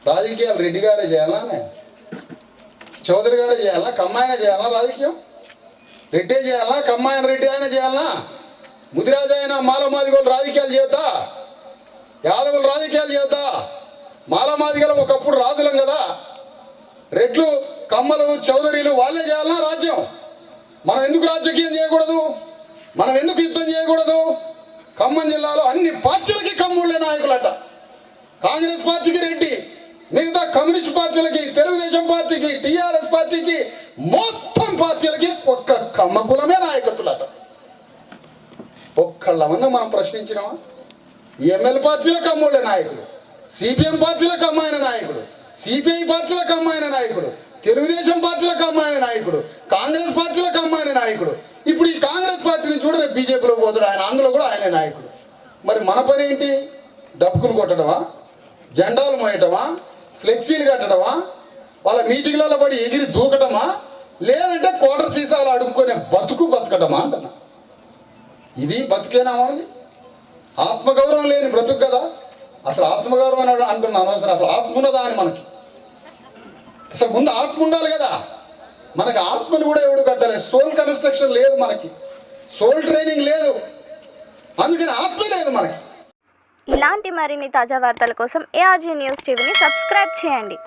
రాజకీయాలు రెడ్డి గారే చేయాలా, చౌదరి గారే చేయాలా, కమ్మాయన చేయాలా? రాజకీయం రెడ్డే చేయాలా, కమ్మాయన రెడ్డి ఆయన చేయాలా? ముదిరాజు ఆయన మాలమాదిగోళ్ళు రాజకీయాలు చేద్దా? యాదవులు రాజకీయాలు చేద్దా? మాలమాదిగలం ఒకప్పుడు రాజులం కదా, రెడ్లు కమ్మలు చౌదరీలు వాళ్ళే చేయాలన్నా రాజ్యం? మనం ఎందుకు రాజకీయం చేయకూడదు? మనం ఎందుకు యుద్ధం చేయకూడదు? ఖమ్మం జిల్లాలో అన్ని పార్టీలకి కమ్ముళ్ళే నాయకులట. కాంగ్రెస్ పార్టీకి రెడ్డి, మిగతా కమ్యూనిస్ట్ పార్టీలకి, తెలుగుదేశం పార్టీకి, టీఆర్ఎస్ పార్టీకి, మొత్తం పార్టీలకి ఒక్క కమ్మ కులమే నాయకత్తులట. ఒక్కళ్ళమన్నా మనం ప్రశ్నించినామా? ఎంఎల్ పార్టీలో కమ్ముళ్ళే నాయకులు, సిపిఎం పార్టీలో కమ్మాయన నాయకుడు, సిపిఐ పార్టీలో కమ్మాయన నాయకుడు, తెలుగుదేశం పార్టీలో కమ్మాయన నాయకుడు, కాంగ్రెస్ పార్టీలో కమ్మాయన నాయకుడు. ఇప్పుడు ఈ కాంగ్రెస్ పార్టీని చూడరే బీజేపీలో పోతాడు ఆయన, అందులో కూడా ఆయనే నాయకుడు. మరి మన పని ఏంటి? డబ్బులు కొట్టడమా, జెండాలు మోయటమా, ఫ్లెక్సీలు కట్టడమా, వాళ్ళ మీటింగ్లలో పడి ఎగిరి దూకటమా, లేదంటే కోటర్ సీసాలు అడుక్కునే బతకటమా అంటున్నా. ఇది బతుకేనా మనది? ఆత్మగౌరవం లేని బ్రతుకు కదా. అసలు ఆత్మగౌరవం అని అంటున్నాను, అసలు ఆత్మ ఉన్నదా అని మనకి? అసలు ముందు ఆత్మ ఉండాలి కదా. మనకి ఆత్మను కూడా ఎవడు కట్టాలి? సోల్ కన్స్ట్రక్షన్ లేదు మనకి, సోల్ ట్రైనింగ్ లేదు, అందుకని ఆత్మ లేదు మనకి. ఇలాంటి మరిన్ని తాజా వార్తల కోసం ARG న్యూస్ టీవీని సబ్స్క్రైబ్ చేయండి.